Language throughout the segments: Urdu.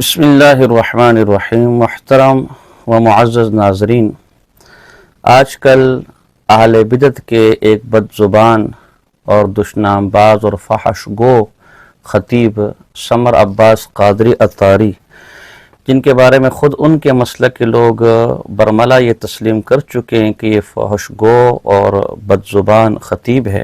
بسم اللہ الرحمن الرحیم۔ محترم و معزز ناظرین، آج کل اہل بدعت کے ایک بد زبان اور دشنام باز اور فحش گو خطیب سمر عباس قادری عطاری، جن کے بارے میں خود ان کے مسلک کے لوگ برملا یہ تسلیم کر چکے ہیں کہ یہ فحش گو اور بد زبان خطیب ہے،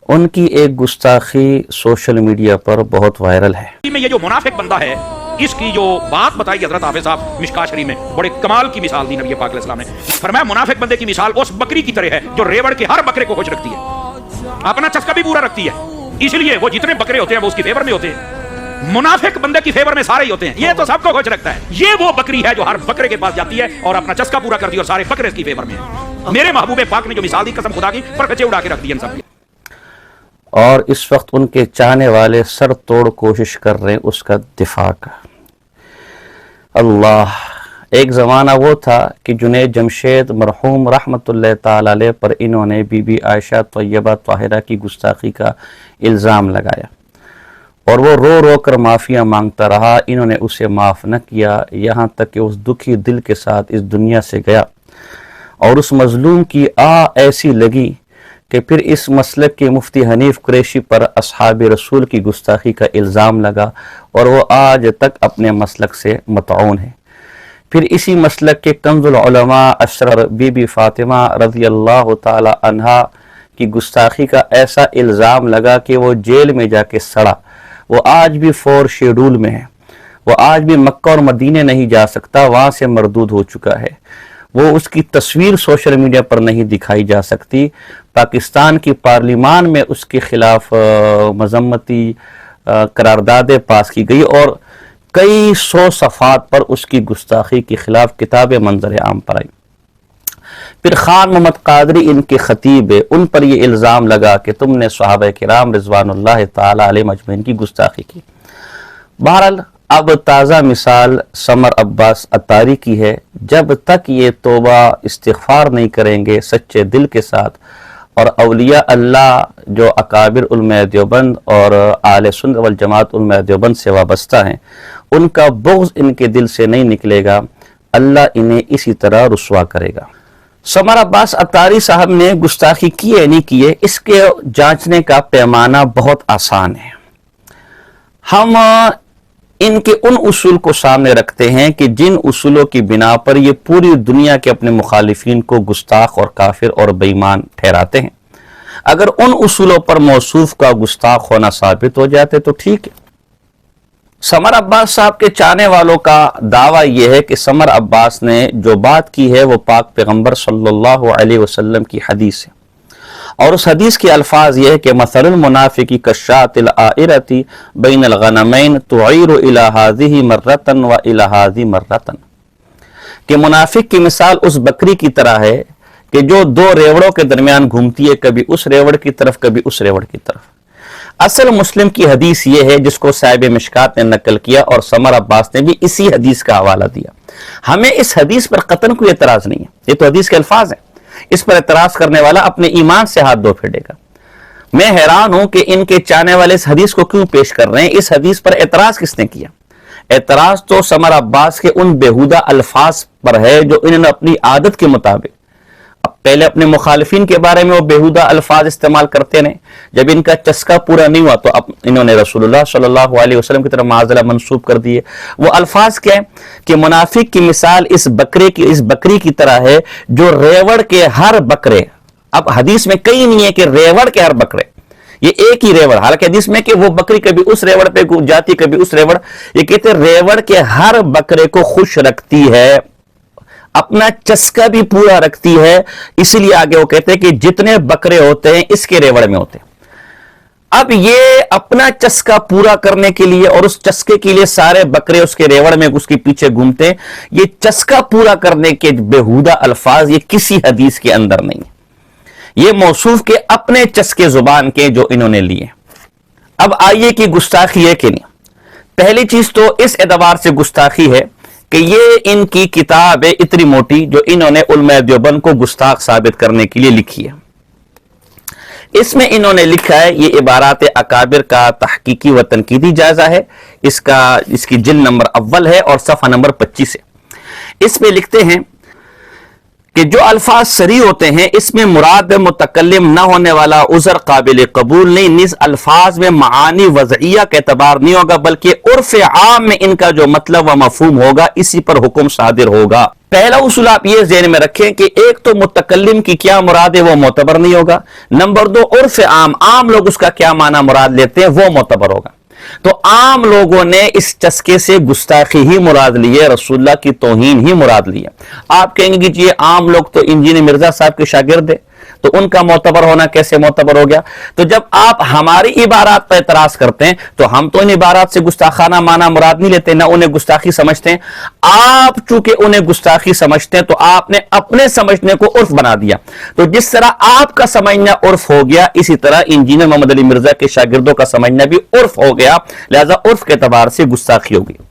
ان کی ایک گستاخی سوشل میڈیا پر بہت وائرل ہے۔ میں یہ جو منافق بندہ ہے، اس کی جو بات بتائی حضرت حافظ صاحب مشکاۃ شریف میں، بڑے کمال کی مثال دی نبی پاک علیہ السلام نے۔ فرمایا منافق بندے کی مثال اس بکری کی طرح ہے جو ریوڑ کے ہر بکرے کو خوش رکھتی ہے، اپنا چسکا بھی پورا رکھتی ہے، اس لیے وہ جتنے بکرے ہوتے ہیں وہ اس کی فیور میں ہوتے ہیں۔ منافق بندے کی فیور میں سارے ہی ہوتے ہیں، یہ تو سب کو خوش رکھتا ہے۔ یہ وہ بکری ہے جو ہر بکرے کے پاس جاتی ہے اور اپنا چسکا پورا کرتی ہے اور سارے بکرے اس کی فیور میں ہیں۔ میرے محبوب پاک نے جو مثال دی، قسم خدا کی، پرکچے اڑا کے رکھ دی ان سب کی۔ اور اس وقت ان کے چاہنے والے سر توڑ کوشش کر رہے ہیں اس کا دفاع کا۔ اللہ، ایک زمانہ وہ تھا کہ جنید جمشید مرحوم رحمۃ اللہ تعالی علیہ پر انہوں نے بی بی عائشہ طیبہ طاہرہ کی گستاخی کا الزام لگایا اور وہ رو رو کر معافیاں مانگتا رہا، انہوں نے اسے معاف نہ کیا، یہاں تک کہ اس دکھی دل کے ساتھ اس دنیا سے گیا اور اس مظلوم کی ایسی لگی کہ پھر اس مسلک کے مفتی حنیف قریشی پر اصحاب رسول کی گستاخی کا الزام لگا اور وہ آج تک اپنے مسلک سے مطعون ہے۔ پھر اسی مسلک کے کنز العلماء اشرر بی بی فاطمہ رضی اللہ تعالی عنہا کی گستاخی کا ایسا الزام لگا کہ وہ جیل میں جا کے سڑا، وہ آج بھی 4 شیڈول میں ہے، وہ آج بھی مکہ اور مدینے نہیں جا سکتا، وہاں سے مردود ہو چکا ہے، وہ اس کی تصویر سوشل میڈیا پر نہیں دکھائی جا سکتی۔ پاکستان کی پارلیمان میں اس کے خلاف مذمتی قراردادیں پاس کی گئی اور کئی 100 صفحات پر اس کی گستاخی کے خلاف کتاب منظر عام پر آئی۔ پھر خان محمد قادری ان کے خطیب ہے، ان پر یہ الزام لگا کہ تم نے صحابہ کرام رضوان اللہ تعالی علیہ مجمعین کی گستاخی کی۔ بہرحال اب تازہ مثال سمر عباس عطاری کی ہے۔ جب تک یہ توبہ استغفار نہیں کریں گے سچے دل کے ساتھ اور اولیاء اللہ جو اکابر علماء دیوبند اور اہل سنت والجماعت علماء دیوبند سے وابستہ ہیں، ان کا بغض ان کے دل سے نہیں نکلے گا، اللہ انہیں اسی طرح رسوا کرے گا۔ سمر عباس عطاری صاحب نے گستاخی کی ہے نہیں کی ہے، اس کے جانچنے کا پیمانہ بہت آسان ہے۔ ہم ان کے ان اصول کو سامنے رکھتے ہیں کہ جن اصولوں کی بنا پر یہ پوری دنیا کے اپنے مخالفین کو گستاخ اور کافر اور بے ایمان ٹھہراتے ہیں۔ اگر ان اصولوں پر موصوف کا گستاخ ہونا ثابت ہو جاتے تو ٹھیک ہے۔ سمر عباس صاحب کے چاہنے والوں کا دعویٰ یہ ہے کہ سمر عباس نے جو بات کی ہے وہ پاک پیغمبر صلی اللہ علیہ وسلم کی حدیث ہے، اور اس حدیث کے الفاظ یہ ہے کہ مثل المنافق کالشاة العائرة بین الغنمین تعیر الی ہذہ مرۃ و الی ہذہ مرۃ، کہ منافق کی مثال اس بکری کی طرح ہے کہ جو 2 ریوڑوں کے درمیان گھومتی ہے، کبھی اس ریوڑ کی طرف کبھی اس ریوڑ کی طرف۔ اصل مسلم کی حدیث یہ ہے جس کو صاحب مشکات نے نقل کیا اور سمر عباس نے بھی اسی حدیث کا حوالہ دیا۔ ہمیں اس حدیث پر قطعاً کوئی اعتراض نہیں ہے، یہ تو حدیث کے الفاظ ہیں، اس پر اعتراض کرنے والا اپنے ایمان سے ہاتھ دھو پھیرے گا۔ میں حیران ہوں کہ ان کے چاہنے والے اس حدیث کو کیوں پیش کر رہے ہیں۔ اس حدیث پر اعتراض کس نے کیا؟ اعتراض تو سمر عباس کے ان بیہودہ الفاظ پر ہے جو انہوں نے اپنی عادت کے مطابق، پہلے اپنے مخالفین کے بارے میں وہ بیہودہ الفاظ استعمال کرتے رہے، جب ان کا چسکا پورا نہیں ہوا تو اب انہوں نے رسول اللہ صلی اللہ علیہ وسلم کی طرف معاذ اللہ منسوب کر دیے۔ وہ الفاظ کیا ہے کہ منافق کی مثال اس بکری کی طرح ہے جو ریوڑ کے ہر بکرے، اب حدیث میں کہیں نہیں ہے کہ ریوڑ کے ہر بکرے، یہ ایک ہی ریوڑ، حالانکہ حدیث میں کہ وہ بکری کبھی اس ریوڑ پہ جاتی کبھی اس ریوڑ، یہ کہتے ہیں ریوڑ کے ہر بکرے کو خوش رکھتی ہے، اپنا چسکا بھی پورا رکھتی ہے، اسی لیے آگے وہ کہتے ہیں کہ جتنے بکرے ہوتے ہیں اس کے ریوڑ میں ہوتے ہیں۔ اب یہ اپنا چسکا پورا کرنے کے لیے اور اس چسکے کے لیے سارے بکرے اس کے ریوڑ میں اس کے پیچھے گھومتے ہیں، یہ چسکا پورا کرنے کے بیہودہ الفاظ یہ کسی حدیث کے اندر نہیں ہے، یہ موصوف کے اپنے چسکے زبان کے جو انہوں نے لیے۔ اب آئیے کہ گستاخی ہے کہ نہیں۔ پہلی چیز تو اس اعتبار سے گستاخی ہے کہ یہ ان کی کتاب ہے اتنی موٹی جو انہوں نے علماء دیوبند کو گستاخ ثابت کرنے کے لیے لکھی ہے۔ اس میں انہوں نے لکھا ہے، یہ عبارات اکابر کا تحقیقی و تنقیدی جائزہ ہے، اس کی جلد نمبر اول ہے اور صفحہ نمبر 25 ہے۔ اس میں لکھتے ہیں کہ جو الفاظ صریح ہوتے ہیں اس میں مراد متکلم نہ ہونے والا عذر قابل قبول نہیں، نیز الفاظ میں معانی وضعیہ کا اعتبار نہیں ہوگا، بلکہ عرف عام میں ان کا جو مطلب و مفہوم ہوگا اسی پر حکم صادر ہوگا۔ پہلا اصول آپ یہ ذہن میں رکھیں کہ ایک تو متکلم کی کیا مراد ہے وہ معتبر نہیں ہوگا، نمبر دو عرف عام لوگ اس کا کیا معنی مراد لیتے ہیں وہ معتبر ہوگا۔ تو عام لوگوں نے اس چسکے سے گستاخی ہی مراد لی ہے، رسول اللہ کی توہین ہی مراد لی ہے۔ آپ کہیں گے جی عام لوگ تو انجینئر مرزا صاحب کے شاگرد ہیں، تو ان کا معتبر ہونا کیسے معتبر ہو گیا؟ تو جب آپ ہماری عبارات پر اعتراض کرتے ہیں تو ہم تو ان عبارات سے گستاخانہ معنی مراد نہیں لیتے، نہ انہیں گستاخی سمجھتے ہیں۔ آپ چونکہ انہیں گستاخی سمجھتے ہیں تو آپ نے اپنے سمجھنے کو عرف بنا دیا۔ تو جس طرح آپ کا سمجھنا عرف ہو گیا، اسی طرح انجینئر محمد علی مرزا کے شاگردوں کا سمجھنا بھی عرف ہو گیا، لہذا عرف کے اعتبار سے گستاخی ہوگی۔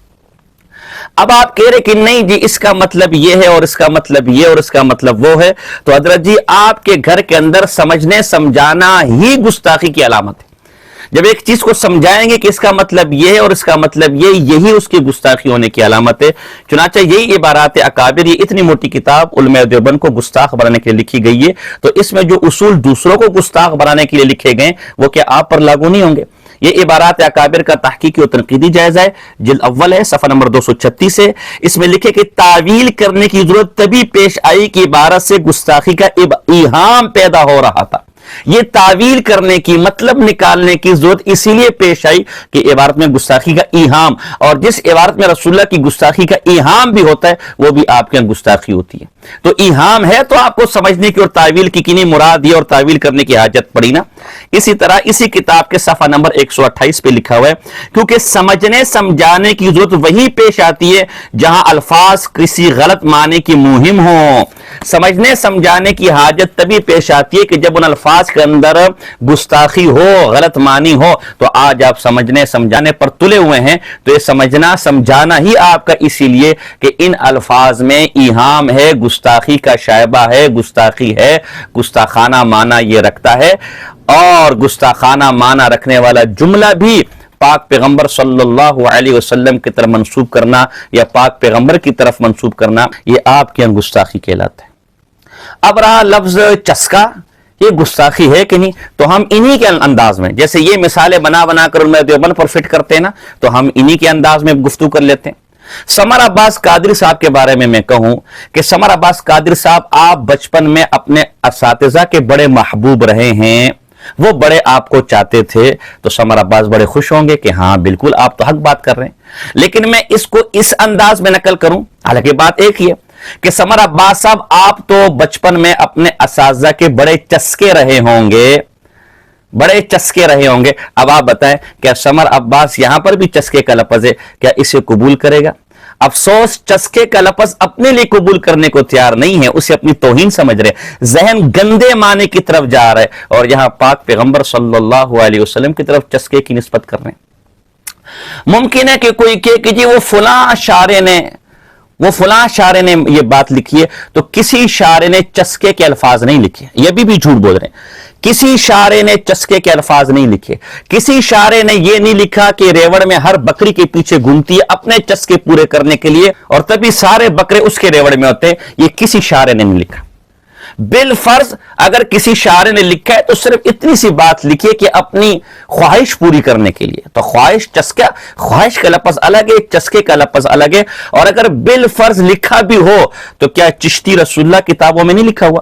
اب آپ کہہ رہے کہ نہیں جی اس کا مطلب یہ ہے اور اس کا مطلب یہ اور اس کا مطلب وہ ہے، تو حضرت جی آپ کے گھر کے اندر سمجھنے سمجھانا ہی گستاخی کی علامت ہے۔ جب ایک چیز کو سمجھائیں گے کہ اس کا مطلب یہ ہے اور اس کا مطلب یہ، یہی اس کی گستاخی ہونے کی علامت ہے۔ چنانچہ یہی عبارات اکابر، یہ اتنی موٹی کتاب علماء دیوبند کو گستاخ بنانے کے لیے لکھی گئی ہے، تو اس میں جو اصول دوسروں کو گستاخ بنانے کے لیے لکھے گئے وہ کیا آپ پر لاگو نہیں ہوں گے؟ یہ عبارات اکابر کا تحقیقی و تنقیدی جائزہ ہے، جلد اول ہے، صفحہ نمبر 236 ہے۔ اس میں لکھے کہ تعویل کرنے کی ضرورت تبھی پیش آئی کہ عبارت سے گستاخی کا ایہام پیدا ہو رہا تھا۔ یہ تعویل کرنے کی مطلب نکالنے کی ضرورت اسی لیے پیش آئی کہ عبارت میں گستاخی کا ایہام، اور جس عبارت میں رسول اللہ کی گستاخی کا ایہام بھی ہوتا ہے وہ بھی آپ کے گستاخی ہوتی ہے۔ تو ایہام ہے تو آپ کو سمجھنے کی اور تعویل کی کنی مراد یہ اور تعویل کرنے کی حاجت پڑی نا۔ اسی طرح اسی کتاب کے صفحہ نمبر 128 پہ لکھا ہوا ہے، کیونکہ سمجھنے سمجھانے کی ضرورت وہی پیش آتی ہے جہاں الفاظ کسی غلط معنی کی مہم ہوں۔ سمجھنے سمجھانے کی حاجت تبھی پیش آتی ہے کہ جب ان الفاظ کے اندر گستاخی ہو، غلط معنی ہو۔ تو آج آپ سمجھنے سمجھانے پر تلے ہوئے ہیں، تو یہ سمجھنا سمجھانا ہی آپ کا اسی لیے کہ ان الفاظ میں ایہام ہے، گستاخی کا شائبہ ہے، گستاخی ہے، گستاخانہ معنی یہ رکھتا ہے، اور گستاخانہ معنی رکھنے والا جملہ بھی پاک پیغمبر صلی اللہ علیہ وسلم کی طرف منسوب کرنا یا پاک پیغمبر کی طرف منسوب کرنا، یہ آپ کے گستاخی کہلاتا ہے۔ اب رہا لفظ چسکا، یہ گستاخی ہے کہ نہیں؟ تو ہم انہی کے انداز میں، جیسے یہ مثالیں بنا بنا کر میں دیوبند پر فٹ کرتے ہیں نا، تو ہم انہی کے انداز میں گفتگو کر لیتے ہیں۔ سمر عباس قادری صاحب کے بارے میں کہوں کہ سمر عباس قادری صاحب آپ بچپن میں اپنے اساتذہ کے بڑے محبوب رہے ہیں، وہ بڑے آپ کو چاہتے تھے، تو سمر عباس بڑے خوش ہوں گے کہ ہاں بالکل آپ تو حق بات کر رہے ہیں۔ لیکن میں اس کو اس انداز میں نقل کروں، حالانکہ بات ایک ہی ہے کہ سمر عباس صاحب آپ تو بچپن میں اپنے اساتذہ کے بڑے چسکے رہے ہوں گے، بڑے چسکے رہے ہوں گے۔ اب آپ بتائیں کیا سمر عباس یہاں پر بھی چسکے کا لفظ ہے، کیا اسے قبول کرے گا؟ افسوس چسکے کا لفظ اپنے لیے قبول کرنے کو تیار نہیں ہے، اسے اپنی توہین سمجھ رہے، ذہن گندے معنی کی طرف جا رہا ہے، اور یہاں پاک پیغمبر صلی اللہ علیہ وسلم کی طرف چسکے کی نسبت کر رہے ہیں۔ ممکن ہے کہ کوئی کہے کہ جی وہ فلاں شاعر نے یہ بات لکھی ہے، تو کسی شاعر نے چسکے کے الفاظ نہیں لکھے، یہ بھی جھوٹ بول رہے ہیں۔ کسی شاعر نے چسکے کے الفاظ نہیں لکھے، کسی شاعر نے یہ نہیں لکھا کہ ریوڑ میں ہر بکری کے پیچھے گھومتی ہے اپنے چسکے پورے کرنے کے لیے، اور تبھی سارے بکرے اس کے ریوڑ میں ہوتے ہیں، یہ کسی شاعر نے نہیں لکھا۔ بالفرض اگر کسی شاعر نے لکھا ہے تو صرف اتنی سی بات لکھیے کہ اپنی خواہش پوری کرنے کے لیے، تو خواہش کا لفظ الگ ہے، چسکے کا لفظ الگ ہے۔ اور اگر بالفرض لکھا بھی ہو تو کیا چشتی رسول اللہ کتابوں میں نہیں لکھا ہوا؟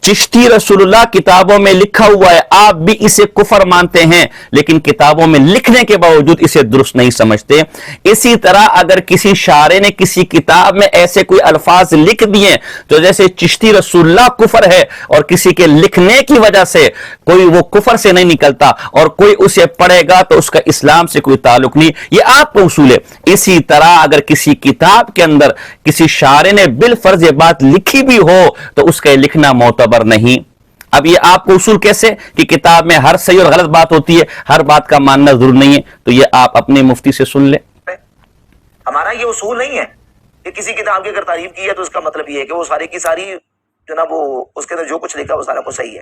چشتی رسول اللہ کتابوں میں لکھا ہوا ہے، آپ بھی اسے کفر مانتے ہیں، لیکن کتابوں میں لکھنے کے باوجود اسے درست نہیں سمجھتے۔ اسی طرح اگر کسی شاعر نے کسی کتاب میں ایسے کوئی الفاظ لکھ دیے تو جیسے چشتی رسول اللہ کفر ہے، اور کسی کے لکھنے کی وجہ سے کوئی وہ کفر سے نہیں نکلتا، اور کوئی اسے پڑھے گا تو اس کا اسلام سے کوئی تعلق نہیں، یہ آپ کا اصول ہے۔ اسی طرح اگر کسی کتاب کے اندر کسی شاعر نے بالفرض یہ بات لکھی بھی ہو تو اس کا لکھنا معتبر نہیں۔ اب یہ آپ کو اصول کیسے کہ کتاب میں ہر صحیح اور غلط بات ہوتی ہے، ہر بات کا ماننا ضرور نہیں ہے؟ تو یہ آپ اپنے مفتی سے سن لیں۔ ہمارا یہ اصول نہیں ہے کہ کسی کتاب کی اگر تعریف کی ہے تو اس کا مطلب یہ ہے کہ وہ ساری کی ساری جو نا وہ اس کے اندر جو کچھ لکھا وہ سارا کچھ صحیح ہے۔